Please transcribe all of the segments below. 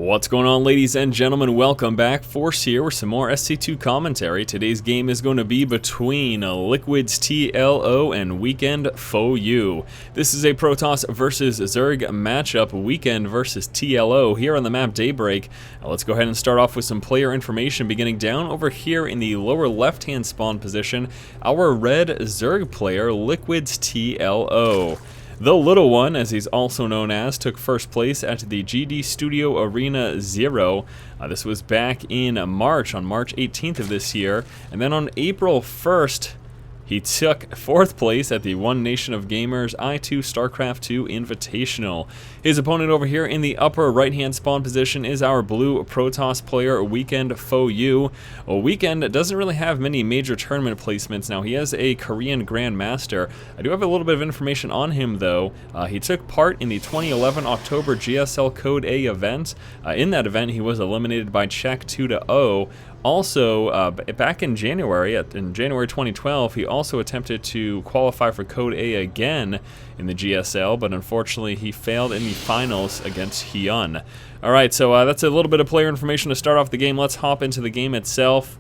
What's going on, ladies and gentlemen? Welcome back. Force here with some more SC2 commentary. Today's game is going to be between Liquid's TLO and Weekend FPVOD. This is a Protoss versus Zerg matchup, Weekend versus TLO, here on the map Daybreak. Now let's go ahead and start off with some player information, beginning down over here in the lower left-hand spawn position. Our red Zerg player, Liquid's TLO. The Little One, as he's also known as, took first place at the GD Studio Arena 0. This was back in March, on March 18th of this year. And then on April 1st, he took fourth place at the One Nation of Gamers I2 Starcraft 2 Invitational. His opponent over here in the upper right-hand spawn position is our blue Protoss player, Weekend FPVOD. Weekend doesn't really have many major tournament placements now. He has a Korean Grandmaster. I do have a little bit of information on him, though. He took part in the 2011 October GSL Code A event. In that event, he was eliminated by check 2-0. Also, back in January 2012, he also attempted to qualify for Code A again in the GSL, but unfortunately he failed in the finals against Hyun. Alright, so that's a little bit of player information to start off the game. Let's hop into the game itself.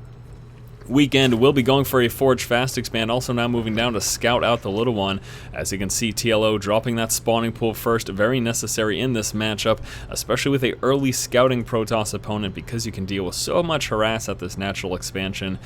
Weekend will be going for a Forge Fast Expand, also now moving down to scout out the Little One. As you can see, TLO dropping that spawning pool first, very necessary in this matchup, especially with a early scouting Protoss opponent, because you can deal with so much harass at this natural expansion.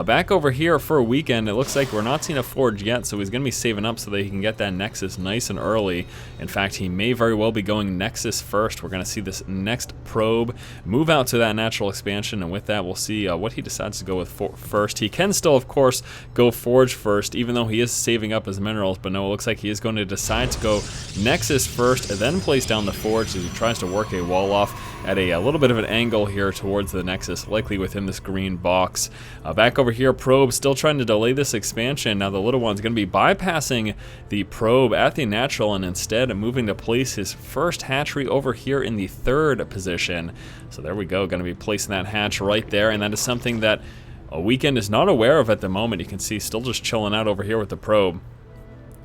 Back over here for Weekend, it looks like we're not seeing a Forge yet, so he's going to be saving up so that he can get that Nexus nice and early. In fact, he may very well be going Nexus first. We're going to see this next probe move out to that natural expansion, and with that we'll see what he decides to go with first. He can still, of course, go Forge first, even though he is saving up his minerals, but no, it looks like he is going to decide to go Nexus first and then place down the Forge as he tries to work a wall off at a little bit of an angle here towards the Nexus, likely within this green box. Back over here, Probe still trying to delay this expansion. Now the Little One's going to be bypassing the Probe at the natural and instead moving to place his first hatchery over here in the third position. So there we go, going to be placing that hatch right there, and that is something that Weekend is not aware of at the moment. You can see still just chilling out over here with the Probe.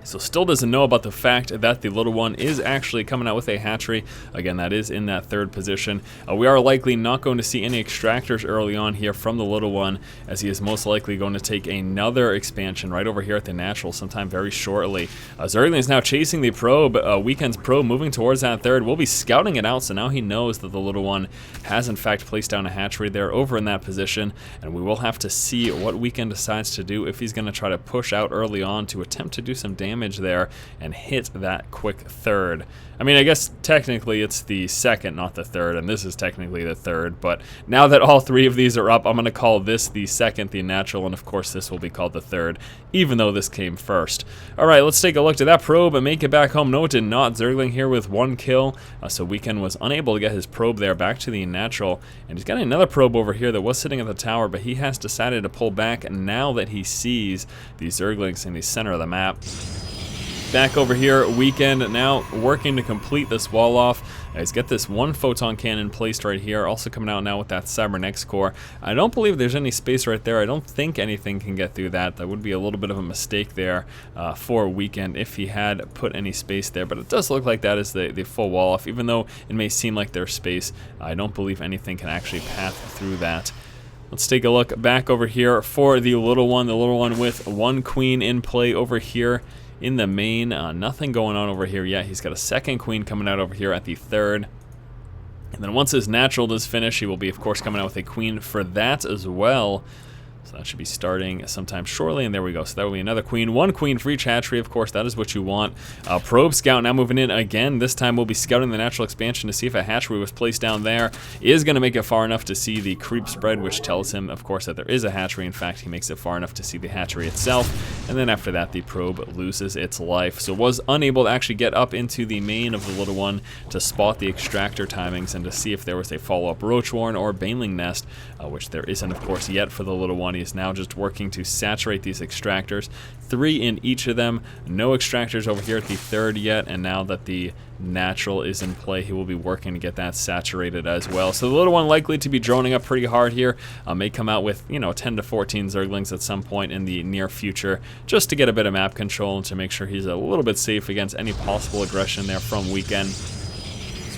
So still doesn't know about the fact that the Little One is actually coming out with a hatchery. Again, that is in that third position. We are likely not going to see any extractors early on here from the Little One, as he is most likely going to take another expansion right over here at the natural sometime very shortly. Zergling is now chasing the Probe. Weekend's Probe moving towards that third. We'll be scouting it out, so now he knows that the Little One has in fact placed down a hatchery there over in that position, and we will have to see what Weekend decides to do, if he's going to try to push out early on to attempt to do some damage there and hit that quick third. I mean, I guess technically it's the second, not the third, and this is technically the third, but now that all three of these are up, I'm going to call this the second, the natural, and of course this will be called the third, even though this came first. Alright, let's take a look to that Probe and make it back home. No, it did not. Zergling here with one kill, so Weekend was unable to get his Probe there back to the natural, and he's got another Probe over here that was sitting at the tower, but he has decided to pull back now that he sees the Zerglings in the center of the map. Back over here, Weekend now working to complete this wall off. He's got this one photon cannon placed right here, also coming out now with that Cybernex core. I don't believe there's any space right there. I don't think anything can get through that. That would be a little bit of a mistake there for Weekend if he had put any space there, but it does look like that is the full wall off. Even though it may seem like there's space, I don't believe anything can actually pass through that. Let's take a look back over here for the Little One with one queen in play over here in the main. Nothing going on over here yet. He's got a second queen coming out over here at the third. And then once his natural does finish, he will be, of course, coming out with a queen for that as well. So that should be starting sometime shortly, and there we go. So that will be another queen. One queen for each hatchery, of course. That is what you want. Probe Scout now moving in again. This time we'll be scouting the natural expansion to see if a hatchery was placed down there. Is going to make it far enough to see the creep spread, which tells him, of course, that there is a hatchery. In fact, he makes it far enough to see the hatchery itself. And then after that, the Probe loses its life. So was unable to actually get up into the main of the Little One to spot the extractor timings and to see if there was a follow-up Roach Warren or Baneling Nest, which there isn't, of course, yet for the Little One. He is now just working to saturate these extractors. 3 in each of them. No extractors over here at the third yet, and now that the natural is in play, he will be working to get that saturated as well. So the Little One likely to be droning up pretty hard here. May come out with, 10 to 14 Zerglings at some point in the near future, just to get a bit of map control and to make sure he's a little bit safe against any possible aggression there from Weekend.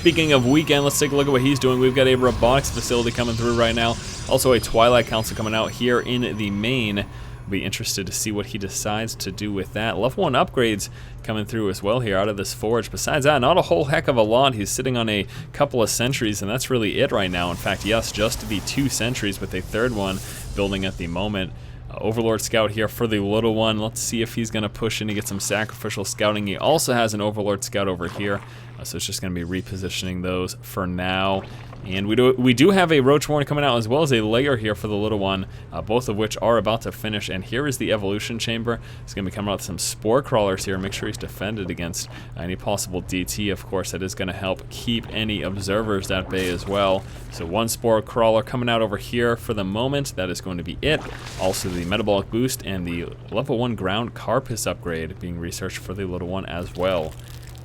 Speaking of Weekend, let's take a look at what he's doing. We've got a robotics facility coming through right now. Also a Twilight Council coming out here in the main. Be interested to see what he decides to do with that. Level 1 upgrades coming through as well here out of this forge. Besides that, not a whole heck of a lot. He's sitting on a couple of sentries, and that's really it right now. In fact, yes, just the 2 sentries with a third one building at the moment. Overlord Scout here for the little one. Let's see if he's going to push in to get some sacrificial scouting. He also has an Overlord Scout over here, so it's just going to be repositioning those for now. And we do have a Roach Warren coming out, as well as a layer here for the little one, both of which are about to finish. And here is the evolution chamber. It's going to be coming out with some spore crawlers here. Make sure he's defended against any possible DT, of course. That is going to help keep any observers at bay as well. So 1 spore crawler coming out over here for the moment. That is going to be it. Also the metabolic boost and the level 1 ground carapace upgrade being researched for the little one as well.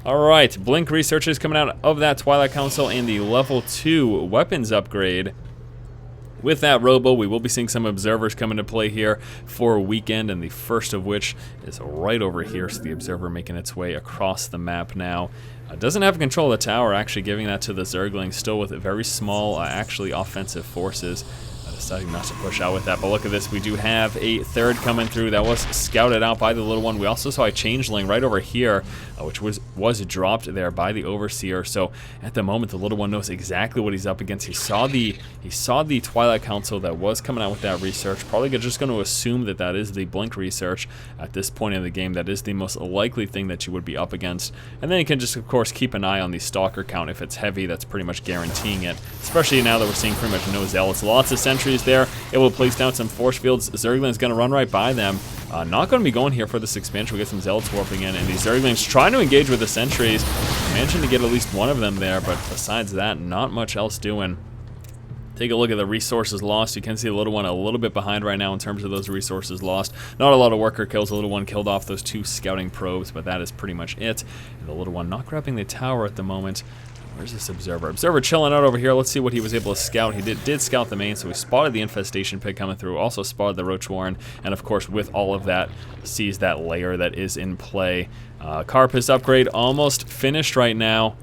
Alright, Blink research is coming out of that Twilight Council and the level 2 weapons upgrade. With that robo, we will be seeing some observers come into play here for Weekend, and the first of which is right over here. So the observer making its way across the map now. Doesn't have control of the tower, actually giving that to the Zergling, still with very small, actually offensive forces. Deciding not to push out with that, but look at this. We do have a third coming through that was scouted out by the little one. We also saw a changeling right over here, which was dropped there by the overseer. So at the moment, the little one knows exactly what he's up against. He saw the Twilight Council that was coming out with that research. Probably just going to assume that that is the Blink research at this point in the game. That is the most likely thing that you would be up against. And then you can just, of course, keep an eye on the stalker count. If it's heavy, that's pretty much guaranteeing it. Especially now that we're seeing pretty much no zealots. Lots of sentries there, able to place down some force fields. Zergling's going to run right by them. Not going to be going here for this expansion. We get some zealots warping in, and these Zerglings trying to engage with the sentries. Managing to get at least one of them there, but besides that, not much else doing. Take a look at the resources lost. You can see the little one a little bit behind right now in terms of those resources lost. Not a lot of worker kills. The little one killed off those 2 scouting probes, but that is pretty much it. And the little one not grabbing the tower at the moment. Where's this observer? Observer chilling out over here. Let's see what he was able to scout. He did scout the main, so he spotted the infestation pit coming through, also spotted the Roach Warren, and of course with all of that, sees that layer that is in play. Carapace upgrade almost finished right now.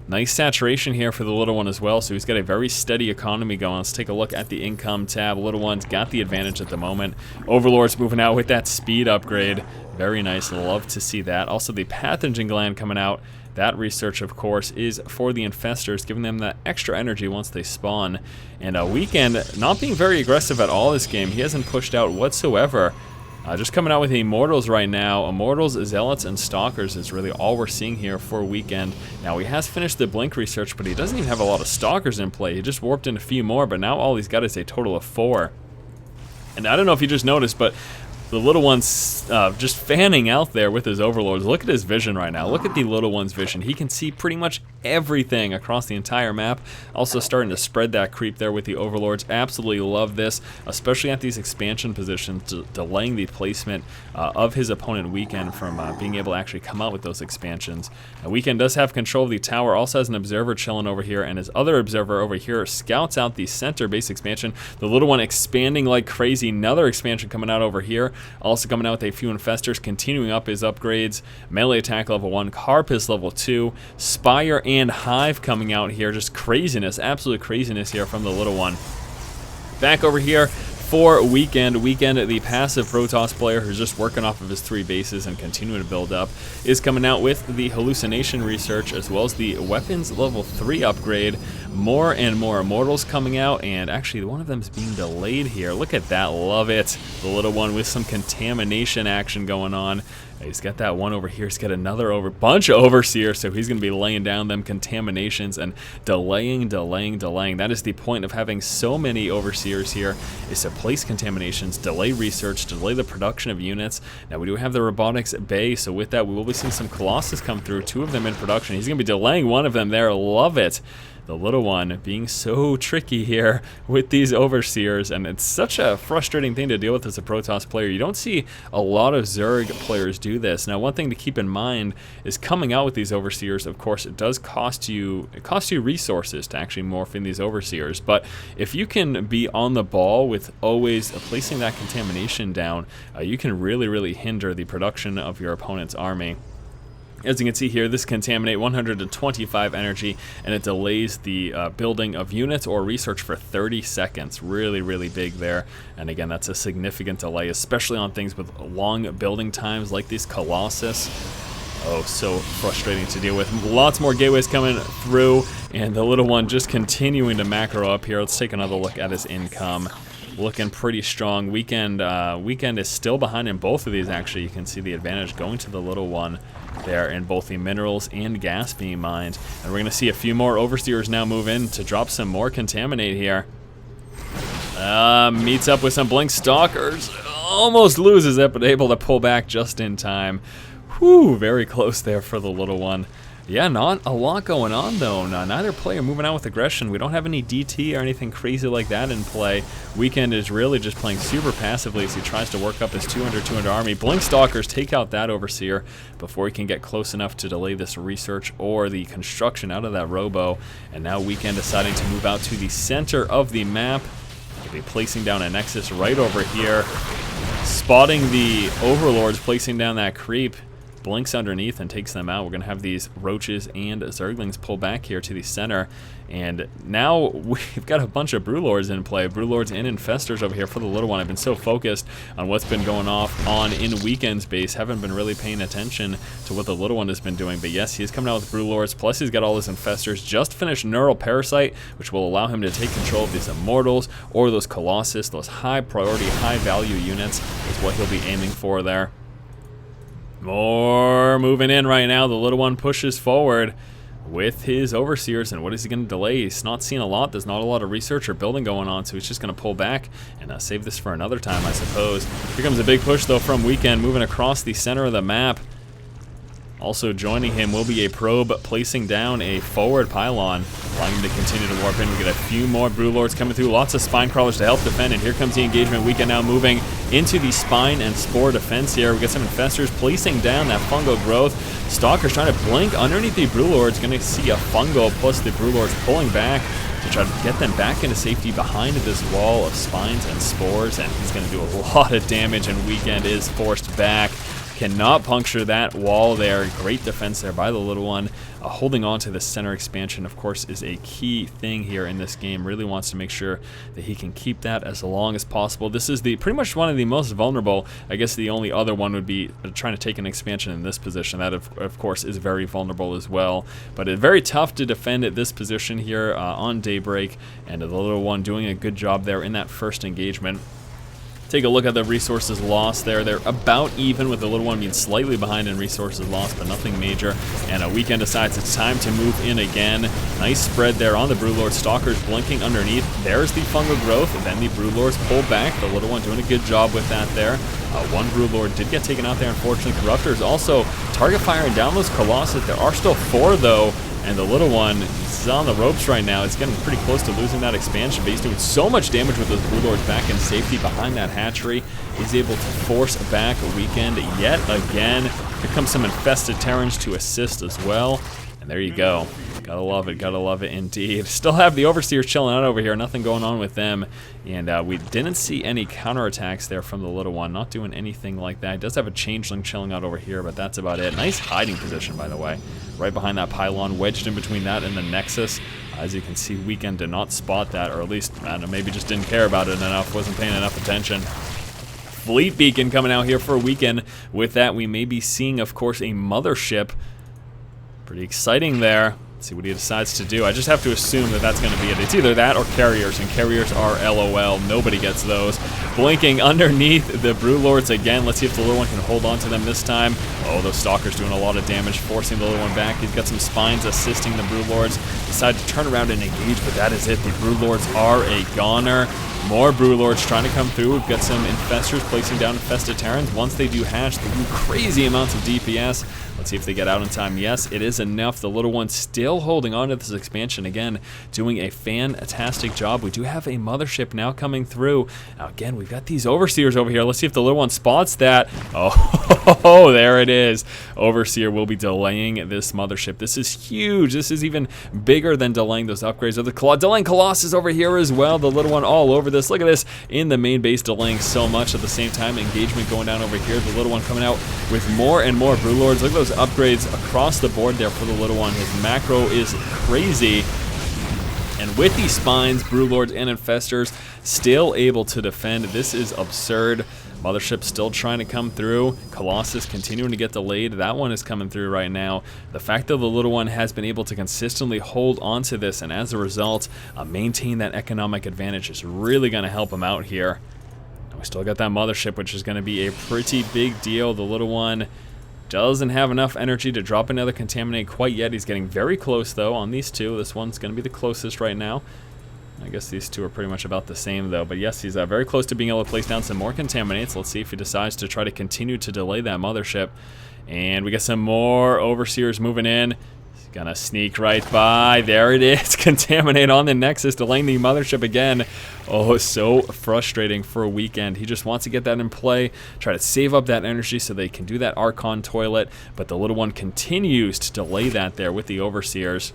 Nice saturation here for the little one as well, so he's got a very steady economy going. Let's take a look at the income tab. Little one's got the advantage at the moment. Overlord's moving out with that speed upgrade. Very nice, love to see that. Also the pathogen gland coming out. That research, of course, is for the infestors, giving them that extra energy once they spawn. And Weekend not being very aggressive at all this game. He hasn't pushed out whatsoever. Just coming out with Immortals right now. Immortals, Zealots, and Stalkers is really all we're seeing here for Weekend. Now, he has finished the Blink research, but he doesn't even have a lot of Stalkers in play. He just warped in a few more, but now all he's got is a total of 4. And I don't know if you just noticed, but the little one's just fanning out there with his overlords. Look at his vision right now. Look at the little one's vision. He can see pretty much everything across the entire map. Also starting to spread that creep there with the overlords. Absolutely love this, especially at these expansion positions, delaying the placement of his opponent Weekend from being able to actually come out with those expansions. Now, Weekend does have control of the tower, also has an observer chilling over here, and his other observer over here scouts out the center base expansion. The little one expanding like crazy. Another expansion coming out over here. Also coming out with a few infestors, continuing up his upgrades. Melee attack level 1, Carapace level 2, Spire and Hive coming out here. Just craziness, absolute craziness here from the little one. Back over here for Weekend. Weekend, the passive Protoss player who's just working off of his 3 bases and continuing to build up, is coming out with the hallucination research as well as the weapons level 3 upgrade. More and more Immortals coming out, and actually one of them is being delayed here. Look at that, love it. The little one with some contamination action going on. He's got that one over here. He's got another bunch of overseers, so he's going to be laying down them contaminations and delaying. That is the point of having so many overseers here, is to place contaminations, delay research, delay the production of units. Now we do have the robotics bay, so with that we will be seeing some Colossus come through, 2 of them in production. He's going to be delaying one of them there. Love it. The little one being so tricky here with these overseers, and it's such a frustrating thing to deal with as a Protoss player. You don't see a lot of Zerg players do this. Now, one thing to keep in mind is coming out with these overseers, of course, it does cost you resources to actually morph in these overseers, but if you can be on the ball with always placing that contamination down, you can really hinder the production of your opponent's army. As you can see here, this contaminate 125 energy, and it delays the building of units or research for 30 seconds. Really, really big there. And again, that's a significant delay, especially on things with long building times like these Colossus. Oh, so frustrating to deal with. Lots more gateways coming through, and the little one just continuing to macro up here. Let's take another look at his income. Looking pretty strong. Weekend is still behind in both of these, actually. You can see the advantage going to the little one there in both the minerals and gas being mined. And we're going to see a few more overseers now move in to drop some more contaminate here. Meets up with some blink stalkers. Almost loses it, but able to pull back just in time. Whew, very close there for the little one. Yeah, not a lot going on though. Neither player moving out with aggression. We don't have any DT or anything crazy like that in play. Weekend is really just playing super passively as he tries to work up his 200 army. Blink Stalkers take out that Overseer before he can get close enough to delay this research or the construction out of that Robo. And now Weekend deciding to move out to the center of the map. He'll be placing down a Nexus right over here. Spotting the Overlords, placing down that creep. Blinks underneath and takes them out. We're going to have these roaches and zerglings pull back here to the center. And now we've got a bunch of Brewlords in play. Brewlords and Infestors over here for the little one. I've been so focused on what's been going on in Weekend's base. Haven't been really paying attention to what the little one has been doing. But yes, he's coming out with Brewlords. Plus he's got all his Infestors. Just finished Neural Parasite, which will allow him to take control of these Immortals or those Colossus. Those high priority, high value units is what he'll be aiming for there. More moving in right now. The little one pushes forward with his Overseers, and what is he going to delay? He's not seeing a lot. There's not a lot of research or building going on, so he's just going to pull back and save this for another time, I suppose. Here comes a big push, though, from Weekend, moving across the center of the map. Also joining him will be a probe placing down a forward pylon, allowing him to continue to warp in. We get a few more Brewlords coming through, lots of Spine Crawlers to help defend, and here comes the engagement. Weekend now moving into the Spine and Spore defense here. We get some Infestors placing down that Fungal growth. Stalker's trying to blink underneath the Brewlords, going to see a Fungal plus the Brewlords pulling back to try to get them back into safety behind this wall of Spines and Spores, and he's going to do a lot of damage, and Weekend is forced back. Cannot puncture that wall there. Great defense there by the little one. Holding on to the center expansion, of course, is a key thing here in this game. Really wants to make sure that he can keep that as long as possible. This is pretty much one of the most vulnerable. I guess the only other one would be trying to take an expansion in this position. That, of course, is very vulnerable as well. But it's very tough to defend at this position here on Daybreak. And the little one doing a good job there in that first engagement. Take a look at the resources lost there. They're about even, with the little one being slightly behind in resources lost, but nothing major. And Weekend decides it's time to move in again. Nice spread there on the Brewlord. Stalkers blinking underneath. There's the Fungal growth, and then the Brewlords pull back. The little one doing a good job with that there. One Brewlord did get taken out there, unfortunately. Corruptors also target firing down those Colossus. There are still 4, though. And the little one is on the ropes right now. It's getting pretty close to losing that expansion, but he's doing so much damage with those Brewlords back in safety behind that hatchery. He's able to force back Weekend yet again. Here comes some Infested Terrans to assist as well. And there you go. Gotta love it indeed. Still have the Overseers chilling out over here, nothing going on with them. And we didn't see any counterattacks there from the little one, not doing anything like that. He does have a Changeling chilling out over here, but that's about it. Nice hiding position, by the way. Right behind that pylon, wedged in between that and the Nexus. As you can see, Weekend did not spot that, or at least, I don't know, maybe just didn't care about it enough, wasn't paying enough attention. Fleet Beacon coming out here for a Weekend. With that, we may be seeing, of course, a mothership. Pretty exciting there. Let's see what he decides to do. I just have to assume that that's going to be it. It's either that or carriers, and carriers are LOL. Nobody gets those. Blinking underneath the Brewlords again. Let's see if the little one can hold on to them this time. Oh, those Stalkers doing a lot of damage, forcing the little one back. He's got some Spines assisting the Brewlords. Decide to turn around and engage, but that is it. The Brewlords are a goner. More Brewlords trying to come through. We've got some Infestors placing down Infested Terrans. Once they do hatch, they do crazy amounts of DPS. Let's see if they get out in time. Yes, it is enough. The little one still holding on to this expansion. Again, doing a fantastic job. We do have a mothership now coming through. Now, again, we've got these Overseers over here. Let's see if the little one spots that. Oh, there it is. Overseer will be delaying this mothership. This is huge. This is even bigger than delaying those upgrades. Of the delaying Colossus over here as well. The little one all over this. Look at this. In the main base, delaying so much at the same time. Engagement going down over here. The little one coming out with more and more Brewlords. Look at those those upgrades across the board there for the little one. His macro is crazy. And with these spines, Brewlords and Infestors still able to defend. This is absurd. Mothership still trying to come through. Colossus continuing to get delayed. That one is coming through right now. The fact that the little one has been able to consistently hold on to this and as a result maintain that economic advantage is really going to help him out here. We still got that Mothership, which is going to be a pretty big deal. The little one doesn't have enough energy to drop another Contaminate quite yet. He's getting very close, though, on these two. This one's going to be the closest right now. I guess these two are pretty much about the same, though. But yes, he's very close to being able to place down some more Contaminates. Let's see if he decides to try to continue to delay that Mothership. And we got some more Overseers moving in. He's gonna sneak right by. There it is. Contaminate on the Nexus, delaying the Mothership again. Oh, so frustrating for a Weekend. He just wants to get that in play, try to save up that energy so they can do that Archon toilet. But the little one continues to delay that there with the Overseers.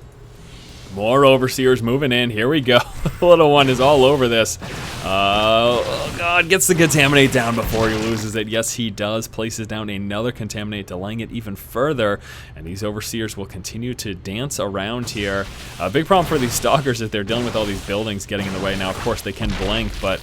More Overseers moving in. Here we go. The little one is all over this. Oh, God. Gets the Contaminate down before he loses it. Yes, he does. Places down another Contaminate, delaying it even further. And these Overseers will continue to dance around here. A big problem for these Stalkers is they're dealing with all these buildings getting in the way. Now, of course, they can blank, but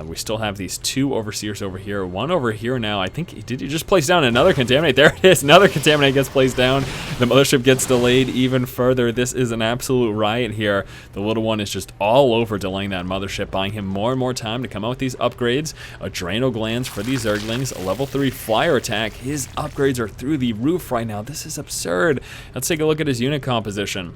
we still have these two Overseers over here. One over here now. I think, did he just place down another Contaminate? There it is. Another Contaminate gets placed down. The Mothership gets delayed even further. This is an absolute riot here. The little one is just all over delaying that Mothership, buying him more and more time to come out with these upgrades. Adrenal Glands for these Zerglings. A level 3 Flyer Attack. His upgrades are through the roof right now. This is absurd. Let's take a look at his unit composition.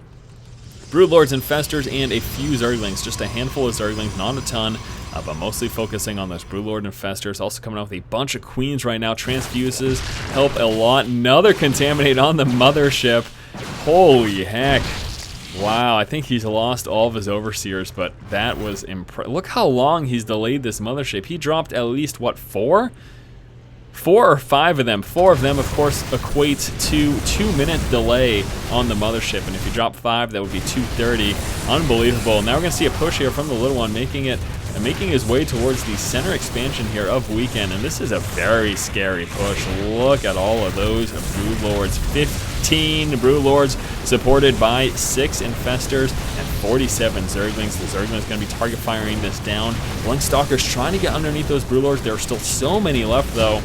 Broodlords, Infestors, and a few Zerglings. Just a handful of Zerglings, not a ton. But mostly focusing on those Broodlord Infestors. Also coming out with a bunch of Queens right now. Transfuses help a lot. Another Contaminate on the Mothership. Holy heck. Wow, I think he's lost all of his Overseers, but that was impressive. Look how long he's delayed this Mothership. He dropped at least, what, 4? 4 or 5 of them. 4 of them, of course, equate to 2-minute delay on the Mothership. And if you drop 5, that would be 2:30. Unbelievable. Now we're going to see a push here from the little one, making his way towards the center expansion here of Weekend. And this is a very scary push. Look at all of those Broodlords. 15 Broodlords supported by 6 Infestors and 47 Zerglings. The Zerglings going to be target firing this down. Stalkers trying to get underneath those Broodlords. There are still so many left, though.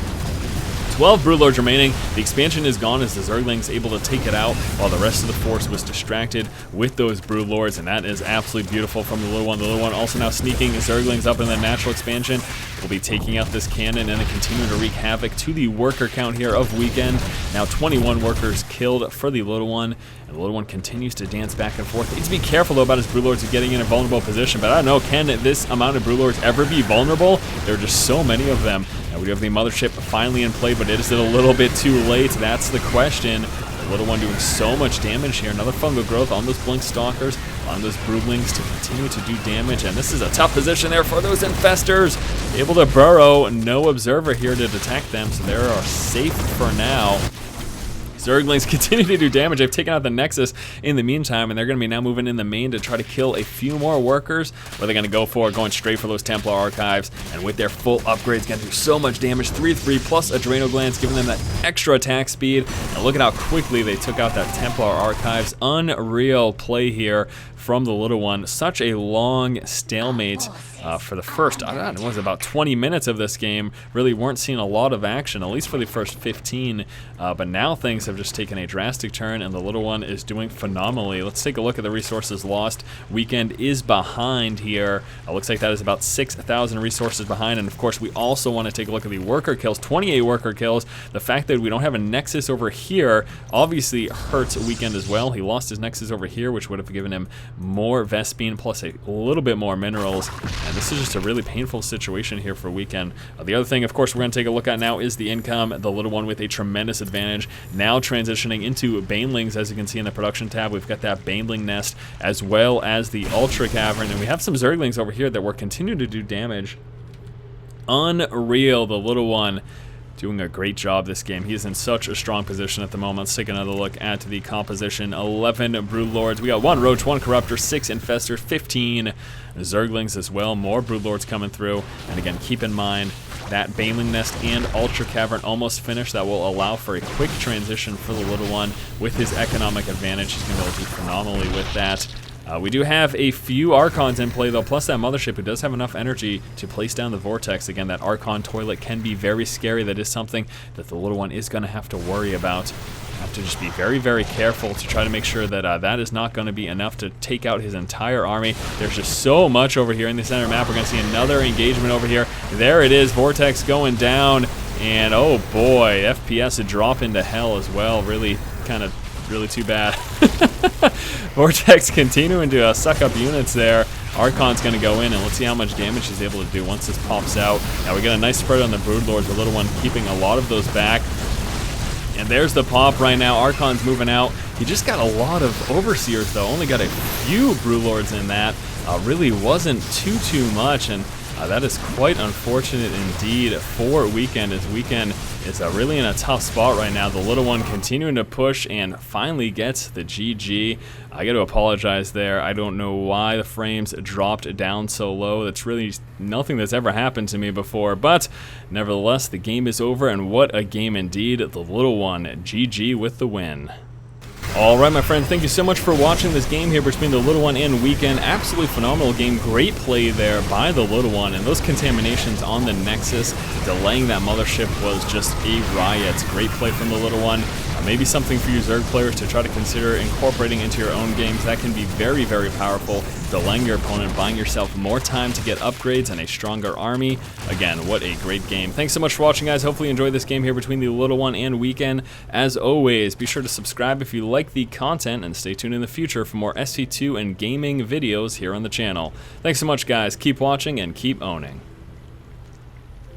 12 Broodlords remaining. The expansion is gone as the Zerglings able to take it out while the rest of the force was distracted with those Broodlords, and that is absolutely beautiful from the little one. The little one also now sneaking the Zerglings up in the natural expansion. Will be taking out this cannon and then continuing to wreak havoc to the worker count here of Weekend. Now 21 workers killed for the little one, and the little one continues to dance back and forth. Needs to be careful though about his Broodlords getting in a vulnerable position, but I don't know, can this amount of Broodlords ever be vulnerable? There are just so many of them. Now we have the Mothership finally in play, but is it a little bit too late? That's the question. The little one doing so much damage here. Another fungal growth on those Blink Stalkers, on those Broodlings to continue to do damage. And this is a tough position there for those Infestors. Able to burrow. No Observer here to detect them, so they are safe for now. Zerglings continue to do damage. They've taken out the Nexus in the meantime, and they're going to be now moving in the main to try to kill a few more workers. What are they going to go for? Going straight for those Templar Archives, and with their full upgrades, going to do so much damage. 3/3 plus Adrenal Glands, giving them that extra attack speed. And look at how quickly they took out that Templar Archives. Unreal play here from the little one. Such a long stalemate for the first, I don't know, it was about 20 minutes of this game. Really weren't seeing a lot of action, at least for the first 15. But now things have just taken a drastic turn, and the little one is doing phenomenally. Let's take a look at the resources lost. Weekend is behind here. Looks like that is about 6,000 resources behind. And of course, we also want to take a look at the worker kills. 28 worker kills. The fact that we don't have a Nexus over here obviously hurts Weekend as well. He lost his Nexus over here, which would have given him more Vespene plus a little bit more minerals. And this is just a really painful situation here for Weekend. The other thing, of course, we're going to take a look at now is the income. The little one with a tremendous advantage. Now transitioning into Banelings, as you can see in the production tab. We've got that Baneling Nest as well as the Ultra Cavern. And we have some Zerglings over here that will continue to do damage. Unreal, the little one. doing a great job this game. He's in such a strong position at the moment. Let's take another look at the composition. 11 Broodlords. We got 1 Roach, 1 Corruptor, 6 Infestors, 15 Zerglings as well. More Broodlords coming through. And again, keep in mind that Baneling Nest and Ultra Cavern almost finished. That will allow for a quick transition for the little one. With his economic advantage, he's going to be able to do phenomenally with that. We do have a few Archons in play though, plus that Mothership who does have enough energy to place down the Vortex. Again, that Archon toilet can be very scary. That is something that the little one is going to have to worry about. Have to just be very, very careful to try to make sure that that is not going to be enough to take out his entire army. There's just so much over here in the center map. We're going to see another engagement over here. There it is, Vortex going down, and oh boy, FPS a drop into hell as well. Really too bad. Vortex continuing to suck up units there. Archon's going to go in, and let's see how much damage he's able to do once this pops out. Now we got a nice spread on the Broodlords, the little one keeping a lot of those back. And there's the pop right now. Archon's moving out. He just got a lot of Overseers, though. Only got a few Broodlords in that. Really wasn't too much, and that is quite unfortunate indeed for Weekend, as Weekend is really in a tough spot right now. The little one continuing to push and finally gets the GG. I got to apologize there. I don't know why the frames dropped down so low. That's really nothing that's ever happened to me before, but nevertheless, the game is over, and what a game indeed. The little one, GG with the win. Alright my friends, thank you so much for watching this game here between the little one and Weekend. Absolutely phenomenal game, great play there by the little one, and those contaminations on the Nexus, delaying that Mothership was just a riot. Great play from the little one. Maybe something for you Zerg players to try to consider incorporating into your own games. That can be very, very powerful, delaying your opponent, buying yourself more time to get upgrades and a stronger army. Again, what a great game. Thanks so much for watching, guys. Hopefully you enjoyed this game here between the little one and Weekend. As always, be sure to subscribe if you like the content, and stay tuned in the future for more SC2 and gaming videos here on the channel. Thanks so much, guys. Keep watching and keep owning.